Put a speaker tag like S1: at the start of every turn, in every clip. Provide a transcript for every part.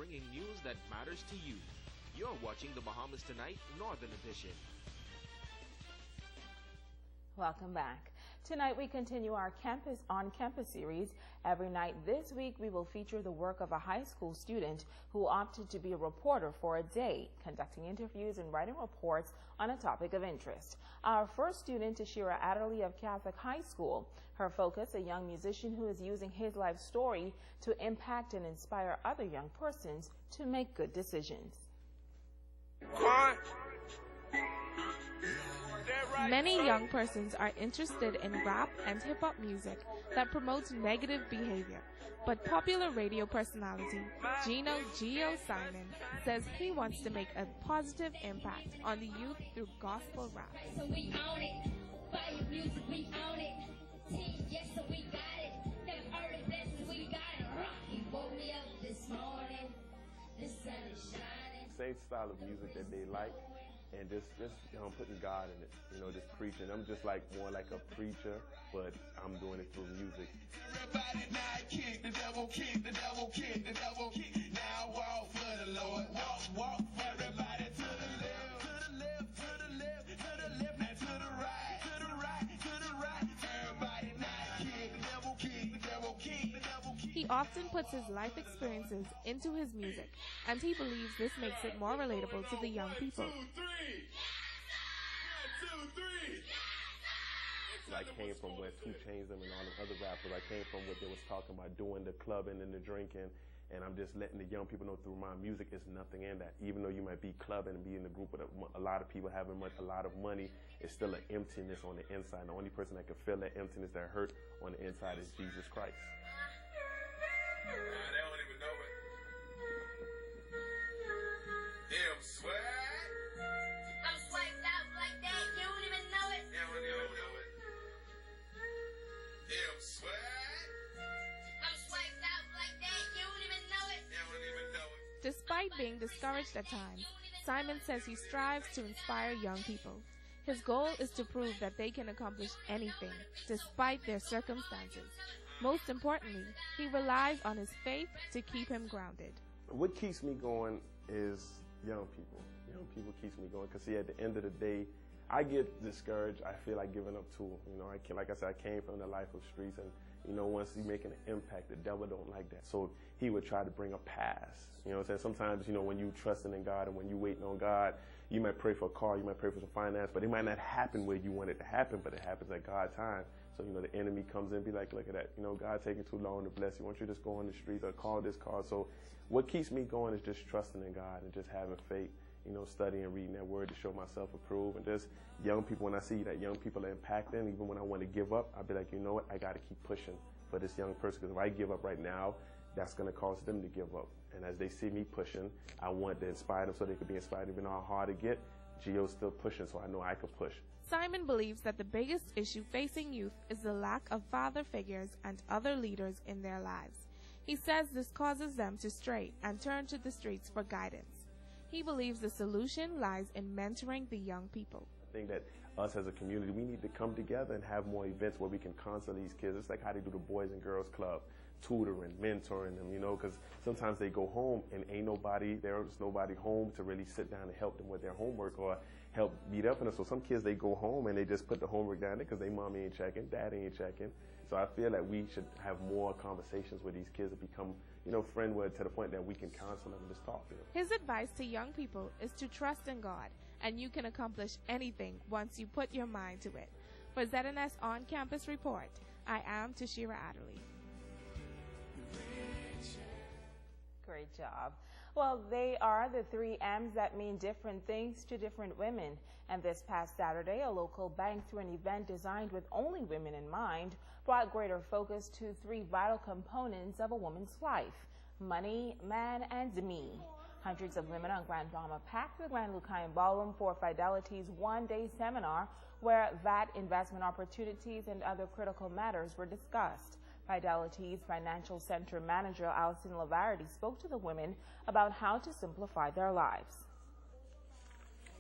S1: bringing news that matters to you. You're watching the Bahamas Tonight Northern Edition.
S2: Welcome back. Tonight we continue our on-campus series. Every night this week we will feature the work of a high school student who opted to be a reporter for a day, conducting interviews and writing reports on a topic of interest. Our first student is Shasheena Adderley of Catholic High School. Her focus, a young musician who is using his life story to impact and inspire other young persons to make good decisions.
S3: Many young persons are interested in rap and hip-hop music that promotes negative behavior. But popular radio personality Gio Simon says he wants to make a positive impact on the youth through gospel rap.
S4: So we own it. Fire music, we own it. Yes, so we got it. Them early blessings, we got it. He woke me up this morning. The sun is shining.
S5: Same style of music that they like. And just putting God in it, just preaching. I'm just more like a preacher, but I'm doing it through music.
S6: Everybody now kick, the devil kick, the devil kick, the devil kick. Now walk for the Lord, walk for everybody to the left, to the left, to the left, to the left, now to the right, to the right, to the right. Everybody now kick, the devil kick, the devil kick, the devil kick.
S3: He often puts his life experiences into his music, and he believes this makes it more relatable to the young people.
S6: 1, 2, 3. 1, 2, 3.
S5: I came from where 2 Chainz and all the other rappers. I came from what they was talking about, doing the clubbing and the drinking, and I'm just letting the young people know through my music is nothing in that. Even though you might be clubbing and be in the group with a lot of people having a lot of money, it's still an emptiness on the inside. The only person that can fill that emptiness, that hurt on the inside, is Jesus Christ.
S6: They don't even know it. Damn swag.
S4: I'm swiped out like that. You don't even know it.
S6: They don't even know it. Damn swag.
S4: I'm swiped out like that. You don't even know it.
S6: They don't even know it.
S3: Despite being discouraged at times, Simon says he strives to inspire young people. His goal is to prove that they can accomplish anything, despite their circumstances. Most importantly, he relies on his faith to keep him grounded.
S5: What keeps me going is young people. Young people keeps me going because, at the end of the day, I get discouraged. I feel like giving up too. Like I said, I came from the life of streets, and once you're making an impact, the devil don't like that. So he would try to bring a pass. Sometimes, when you trusting in God and when you waiting on God, you might pray for a car, you might pray for some finance, but it might not happen where you want it to happen, but it happens at God's time. So, the enemy comes in and be like, look at that. God taking too long to bless you. Why don't you just go on the streets or call this car? So what keeps me going is just trusting in God and just having faith, studying and reading that word to show myself approved. And just young people, when I see that young people are impacting, even when I want to give up, I'll be like, you know what? I got to keep pushing for this young person, because if I give up right now, that's going to cause them to give up. And as they see me pushing, I want to inspire them so they could be inspired. Even though how hard to get, Gio's still pushing, so I know I could push.
S3: Simon believes that the biggest issue facing youth is the lack of father figures and other leaders in their lives. He says this causes them to stray and turn to the streets for guidance. He believes the solution lies in mentoring the young people.
S5: I think that us as a community, we need to come together and have more events where we can counsel these kids. It's like how they do the Boys and Girls Club, tutoring, mentoring them, because sometimes they go home and there's nobody home to really sit down and help them with their homework or help beat up on them. So some kids, they go home and they just put the homework down there because they mommy ain't checking, daddy ain't checking. So I feel that we should have more conversations with these kids to become, friend with, to the point that we can counsel them and just talk to them.
S3: His advice to young people is to trust in God, and you can accomplish anything once you put your mind to it. For ZNS On Campus Report, I am Shasheena Adderley.
S2: Great job. Well, they are the 3 M's that mean different things to different women. And this past Saturday, a local bank, through an event designed with only women in mind, brought greater focus to 3 vital components of a woman's life: money, man, and me. Hundreds of women on Grand Bahama packed the Grand Lucayan Ballroom for Fidelity's one-day seminar where VAT, investment opportunities, and other critical matters were discussed. Fidelity's Financial Center Manager Alison Lavarity spoke to the women about how to simplify their lives.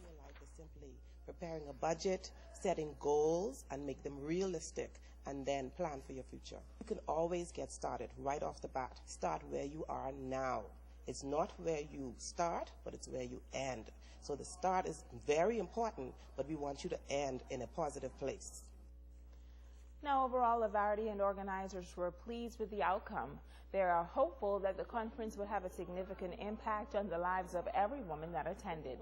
S7: Your life is simply preparing a budget, setting goals, and make them realistic, and then plan for your future. You can always get started right off the bat. Start where you are now. It's not where you start, but it's where you end. So the start is very important, but we want you to end in a positive place.
S2: Now, overall, Lavardi and organizers were pleased with the outcome. They are hopeful that the conference will have a significant impact on the lives of every woman that attended.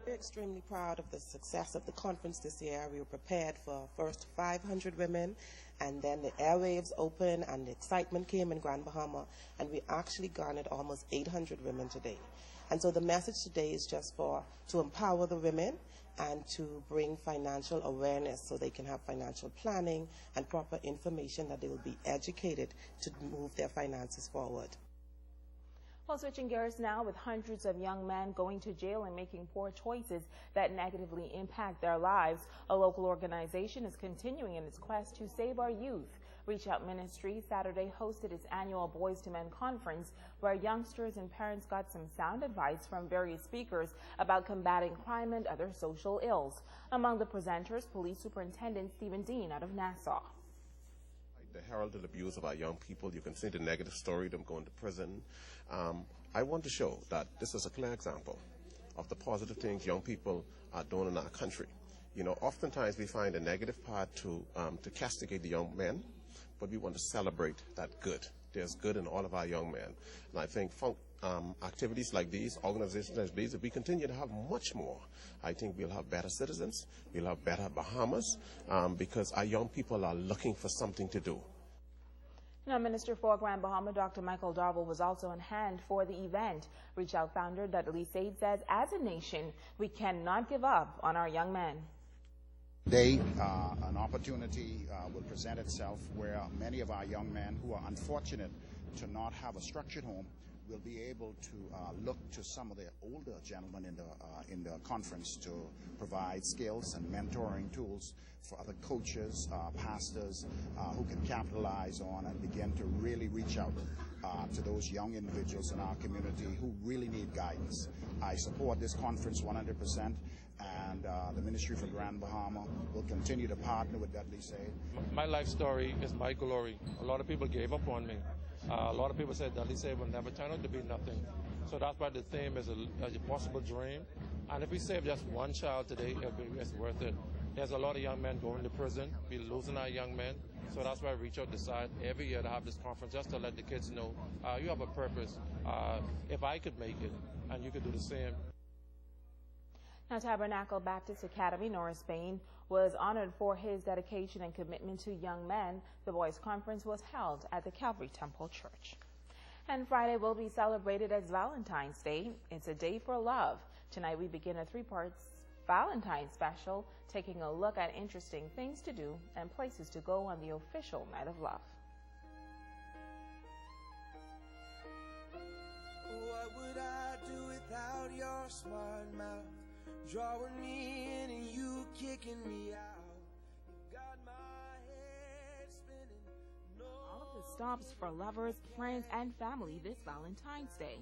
S7: We're extremely proud of the success of the conference this year. We were prepared for first 500 women, and then the airwaves opened and the excitement came in Grand Bahama, and we actually garnered almost 800 women today. And so the message today is just to empower the women and to bring financial awareness so they can have financial planning and proper information that they will be educated to move their finances forward.
S2: Well, switching gears now, with hundreds of young men going to jail and making poor choices that negatively impact their lives, a local organization is continuing in its quest to save our youth. Reach Out Ministry Saturday hosted its annual Boys to Men conference, where youngsters and parents got some sound advice from various speakers about combating crime and other social ills. Among the presenters, Police Superintendent Stephen Dean out of Nassau.
S8: The heralded abuse of our young people. You can see the negative story, them going to prison. I want to show that this is a clear example of the positive things young people are doing in our country. You know, oftentimes we find a negative part to castigate the young men, but we want to celebrate that good. There's good in all of our young men. And I think activities like these, organizations like these, if we continue to have much more, I think we'll have better citizens, we'll have better Bahamas, because our young people are looking for something to do.
S2: Now, Minister for Grand Bahama, Dr. Michael Darville, was also in hand for the event. Reach Out founder Dudley Sade says, as a nation, we cannot give up on our young men.
S9: Today, an opportunity will present itself where many of our young men who are unfortunate to not have a structured home will be able to look to some of the older gentlemen in the conference to provide skills and mentoring tools for other coaches, pastors who can capitalize on and begin to really reach out to those young individuals in our community who really need guidance. I support this conference 100%, and the Ministry for Grand Bahama will continue to partner with Dudley Sade.
S10: My life story is my glory. A lot of people gave up on me. A lot of people said Dudley Sade will never turn out to be nothing. So that's why the theme is a possible dream. And if we save just one child today, it's worth it. There's a lot of young men going to prison. We're losing our young men. So that's why Reach Out decide every year to have this conference just to let the kids know you have a purpose. If I could make it, and you could do the same.
S2: Now, Tabernacle Baptist Academy, Norris, Spain, was honored for his dedication and commitment to young men. The Boys Conference was held at the Calvary Temple Church. And Friday will be celebrated as Valentine's Day. It's a day for love. Tonight we begin a three-part Valentine's special, taking a look at interesting things to do and places to go on the official Night of Love.
S11: What would I do without your smart mouth? Drawing me in and you kicking me out. You got my head spinning.
S2: All of the stops for lovers, friends, and family this Valentine's Day.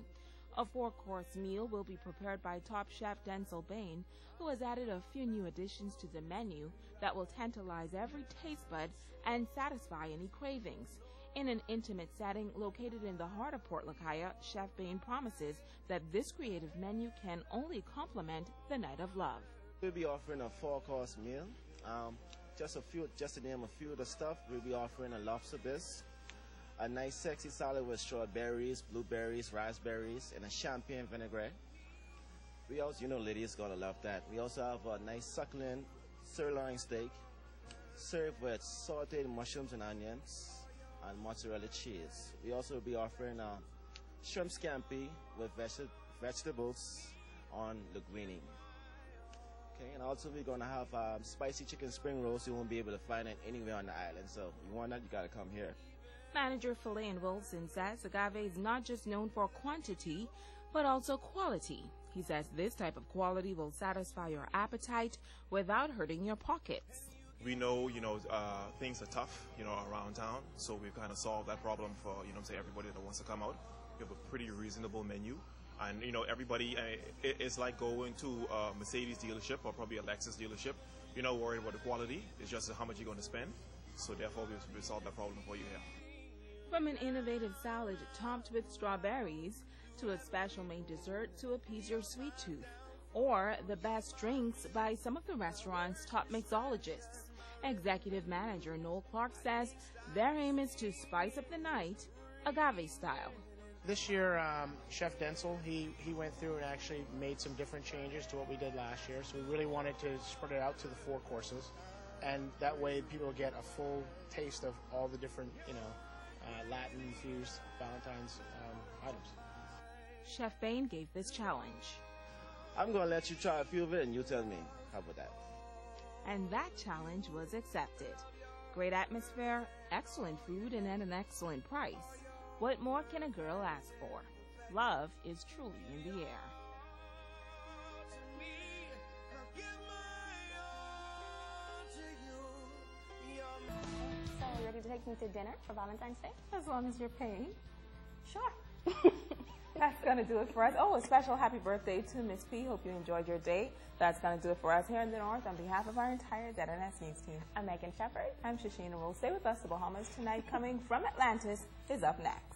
S2: A 4-course meal will be prepared by top chef Denzel Bain, who has added a few new additions to the menu that will tantalize every taste bud and satisfy any cravings. In an intimate setting located in the heart of Port Lacaya, Chef Bain promises that this creative menu can only complement the Night of Love.
S12: We'll be offering a 4-course meal. Just to name a few of the stuff, we'll be offering a lobster bisque, a nice sexy salad with strawberries, blueberries, raspberries, and a champagne vinaigrette. We also, ladies gonna love that. We also have a nice succulent sirloin steak served with sauteed mushrooms and onions and mozzarella cheese. We also will be offering shrimp scampi with vegetables on linguine. Okay, and also we're gonna have spicy chicken spring rolls. You won't be able to find it anywhere on the island. So if you want that, you gotta come here.
S2: Manager Philean Wilson says agave is not just known for quantity, but also quality. He says this type of quality will satisfy your appetite without hurting your pockets.
S13: We know, things are tough, around town, so we've kind of solved that problem for, everybody that wants to come out. We have a pretty reasonable menu, and, everybody, it's like going to a Mercedes dealership or probably a Lexus dealership. You're not worried about the quality, it's just how much you're going to spend, so therefore we solved that problem for you here.
S2: From an innovative salad topped with strawberries to a special made dessert to appease your sweet tooth, or the best drinks by some of the restaurant's top mixologists. Executive Manager Noel Clark says their aim is to spice up the night agave style.
S14: This year, Chef Denzel, he went through and actually made some different changes to what we did last year. So we really wanted to spread it out to the 4 courses, and that way people get a full taste of all the different, Latin-infused Valentine's items.
S2: Chef Bain gave this challenge.
S12: I'm going to let you try a few of it, and you tell me. How about that?
S2: And that challenge was accepted. Great atmosphere, excellent food, and at an excellent price. What more can a girl ask for? Love is truly in the air.
S15: So, ready to take me to dinner for Valentine's Day?
S2: As long as you're paying.
S15: Sure.
S2: That's going to do it for us. Oh, a special happy birthday to Miss P. Hope you enjoyed your date. That's going to do it for us here in the North. On behalf of our entire ZNS News team,
S15: I'm Megan Shepard.
S2: I'm Shasheena Rolle. Stay with us. The Bahamas Tonight, coming from Atlantis, is up next.